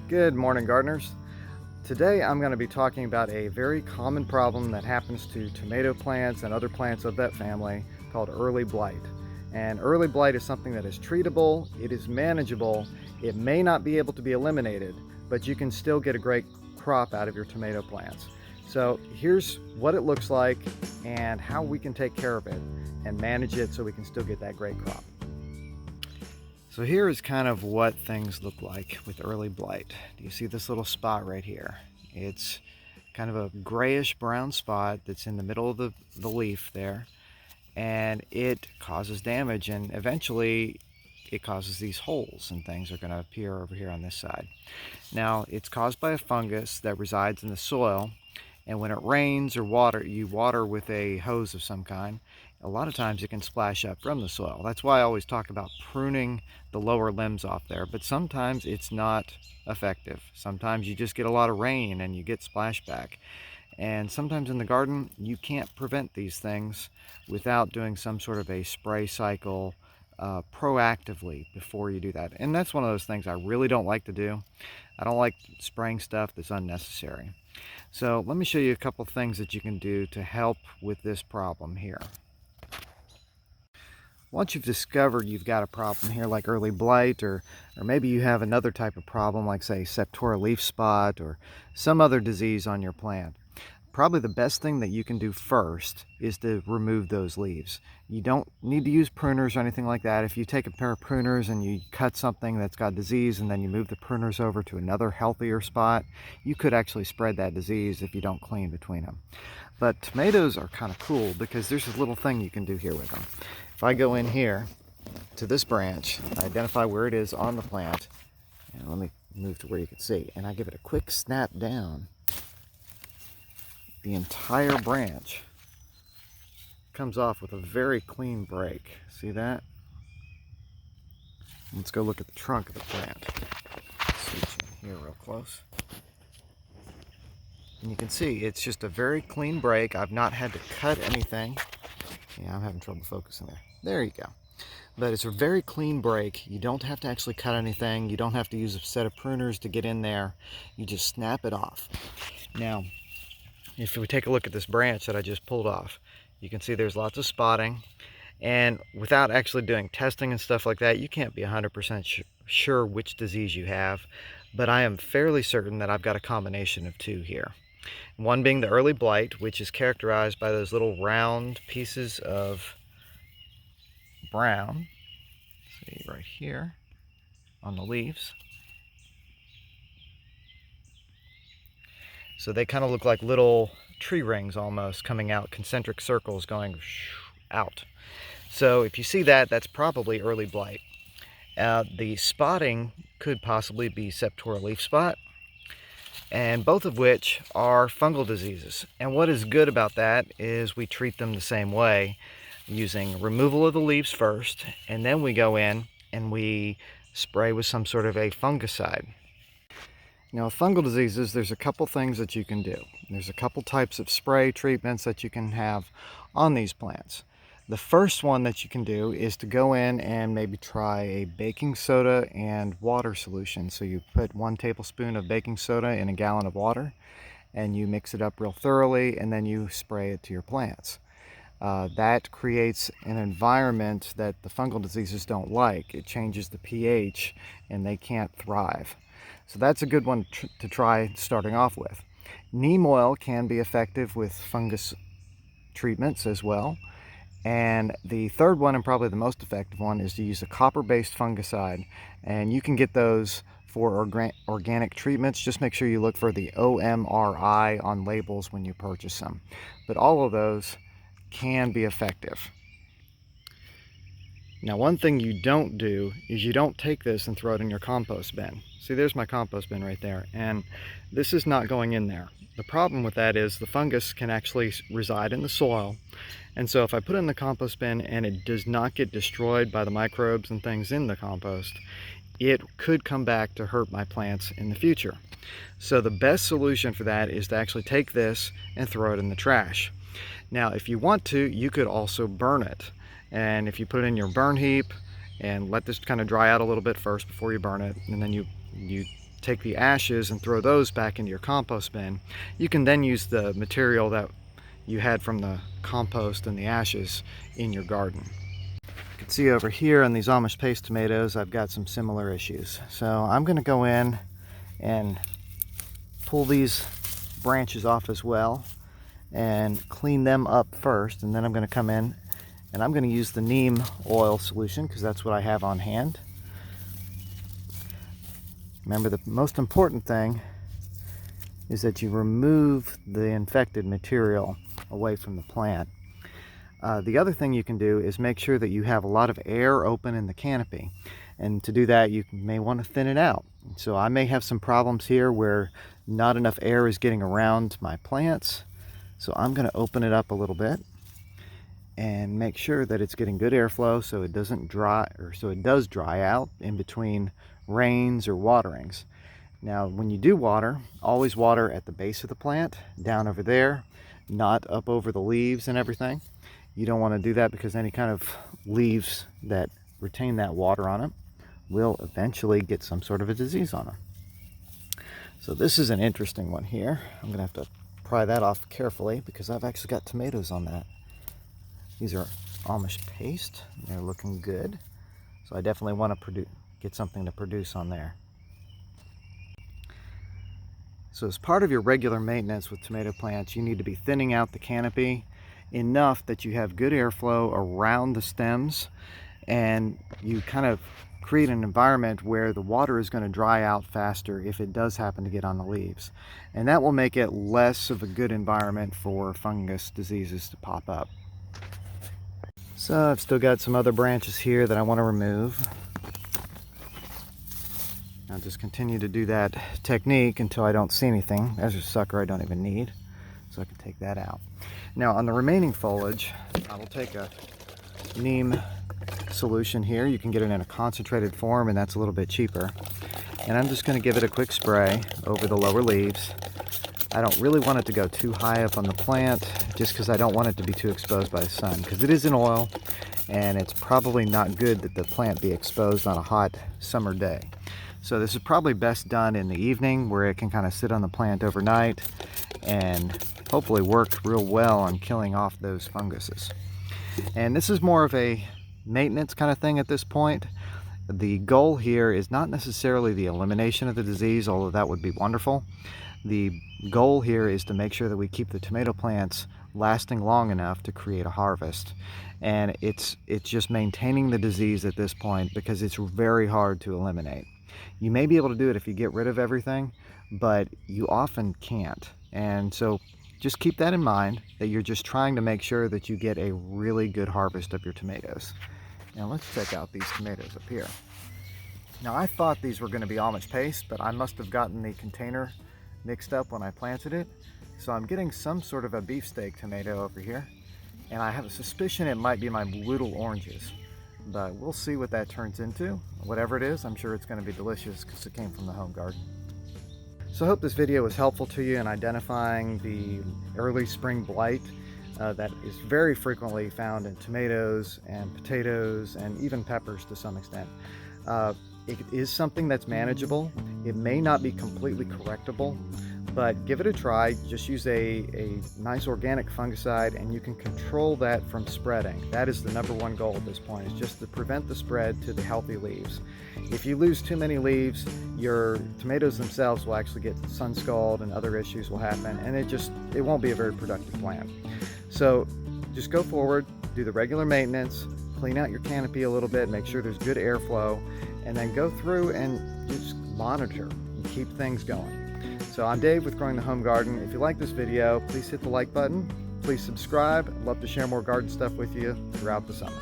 Good morning, gardeners. Today I'm going to be talking about a very common problem that happens to tomato plants and other plants of that family called early blight. And early blight is something that is treatable, it is manageable, it may not be able to be eliminated, but you can still get a great crop out of your tomato plants. So here's what it looks like and how we can take care of it and manage it so we can still get that great crop. So here is kind of what things look like with early blight. Do you see this little spot right here? It's kind of a grayish brown spot that's in the middle of the leaf there, and it causes damage, and eventually it causes these holes and things are going to appear over here on this side. Now it's caused by a fungus that resides in the soil, and when it rains or you water with a hose of some kind, a lot of times it can splash up from the soil. That's why I always talk about pruning the lower limbs off there, but sometimes it's not effective. Sometimes you just get a lot of rain and you get splashback. And sometimes in the garden, you can't prevent these things without doing some sort of a spray cycle proactively before you do that. And that's one of those things I really don't like to do. I don't like spraying stuff that's unnecessary. So let me show you a couple things that you can do to help with this problem here. Once you've discovered you've got a problem here like early blight, or maybe you have another type of problem like, say, Septora leaf spot or some other disease on your plant, probably the best thing that you can do first is to remove those leaves. You don't need to use pruners or anything like that. If you take a pair of pruners and you cut something that's got disease and then you move the pruners over to another healthier spot, you could actually spread that disease if you don't clean between them. But tomatoes are kind of cool because there's a little thing you can do here with them. If I go in here to this branch, I identify where it is on the plant, and let me move to where you can see, and I give it a quick snap down, the entire branch comes off with a very clean break. See that? Let's go look at the trunk of the plant. Switch in here real close. And you can see it's just a very clean break. I've not had to cut anything. Yeah, I'm having trouble focusing there. There you go. But it's a very clean break. You don't have to actually cut anything. You don't have to use a set of pruners to get in there. You just snap it off. Now, if we take a look at this branch that I just pulled off, you can see there's lots of spotting. And without actually doing testing and stuff like that, you can't be 100% sure which disease you have. But I am fairly certain that I've got a combination of two here. One being the early blight, which is characterized by those little round pieces of brown. See right here on the leaves. So they kind of look like little tree rings almost coming out, concentric circles going out. So if you see that, that's probably early blight. The spotting could possibly be Septora leaf spot, and both of which are fungal diseases. And what is good about that is we treat them the same way, using removal of the leaves first, and then we go in and we spray with some sort of a fungicide. Now, fungal diseases, there's a couple things that you can do. There's a couple types of spray treatments that you can have on these plants. The first one that you can do is to go in and maybe try a baking soda and water solution. So you put 1 tablespoon of baking soda in a gallon of water, and you mix it up real thoroughly, and then you spray it to your plants. That creates an environment that the fungal diseases don't like. It changes the pH and they can't thrive. So that's a good one to try starting off with. Neem oil can be effective with fungus treatments as well. And the third one, and probably the most effective one, is to use a copper-based fungicide. And you can get those for organic treatments. Just make sure you look for the OMRI on labels when you purchase them. But all of those can be effective. Now, one thing you don't do is you don't take this and throw it in your compost bin. See, there's my compost bin right there, and this is not going in there. The problem with that is the fungus can actually reside in the soil, and so if I put it in the compost bin and it does not get destroyed by the microbes and things in the compost, it could come back to hurt my plants in the future. So the best solution for that is to actually take this and throw it in the trash. Now, if you want to, you could also burn it. And if you put it in your burn heap and let this kind of dry out a little bit first before you burn it, and then you take the ashes and throw those back into your compost bin, you can then use the material that you had from the compost and the ashes in your garden. You can see over here on these Amish paste tomatoes, I've got some similar issues. So I'm going to go in and pull these branches off as well and clean them up first, and then I'm going to come in and I'm going to use the neem oil solution because that's what I have on hand. Remember, the most important thing is that you remove the infected material away from the plant. The other thing you can do is make sure that you have a lot of air open in the canopy, and to do that you may want to thin it out. So I may have some problems here where not enough air is getting around my plants, so I'm going to open it up a little bit and make sure that it's getting good airflow so it doesn't dry, or so it does dry out in between rains or waterings. Now when you do water, always water at the base of the plant, down over there, not up over the leaves and everything. You don't want to do that because any kind of leaves that retain that water on it will eventually get some sort of a disease on them. So this is an interesting one here. I'm going to have to pry that off carefully because I've actually got tomatoes on that. These are Amish paste. They're looking good. So I definitely want to get something to produce on there. So as part of your regular maintenance with tomato plants, you need to be thinning out the canopy enough that you have good airflow around the stems, and you kind of create an environment where the water is going to dry out faster if it does happen to get on the leaves. And that will make it less of a good environment for fungus diseases to pop up. So I've still got some other branches here that I want to remove. I'll just continue to do that technique until I don't see anything. There's a sucker I don't even need, so I can take that out. Now on the remaining foliage, I will take a Neem Solution here. You can get it in a concentrated form, and that's a little bit cheaper. And I'm just going to give it a quick spray over the lower leaves. I don't really want it to go too high up on the plant, just because I don't want it to be too exposed by the sun, because it is an oil, and it's probably not good that the plant be exposed on a hot summer day. So this is probably best done in the evening, where it can kind of sit on the plant overnight and hopefully work real well on killing off those funguses. And this is more of a maintenance kind of thing at this point. The goal here is not necessarily the elimination of the disease, although that would be wonderful. The goal here is to make sure that we keep the tomato plants lasting long enough to create a harvest. And it's just maintaining the disease at this point, because it's very hard to eliminate. You may be able to do it if you get rid of everything, but you often can't. And so just keep that in mind, that you're just trying to make sure that you get a really good harvest of your tomatoes. Now let's check out these tomatoes up here. Now I thought these were going to be Amish paste, but I must have gotten the container mixed up when I planted it. So I'm getting some sort of a beefsteak tomato over here, and I have a suspicion it might be my little oranges. But we'll see what that turns into. Whatever it is, I'm sure it's going to be delicious because it came from the home garden. So I hope this video was helpful to you in identifying the early spring blight that is very frequently found in tomatoes and potatoes and even peppers to some extent. It is something that's manageable. It may not be completely correctable, but give it a try. Just use a nice organic fungicide and you can control that from spreading. That is the #1 goal at this point, is just to prevent the spread to the healthy leaves. If you lose too many leaves, your tomatoes themselves will actually get sun scald and other issues will happen, and it won't be a very productive plant. So just go forward, do the regular maintenance, clean out your canopy a little bit, make sure there's good airflow, and then go through and just monitor and keep things going. So I'm Dave with Growing the Home Garden. If you like this video, please hit the like button. Please subscribe. I'd love to share more garden stuff with you throughout the summer.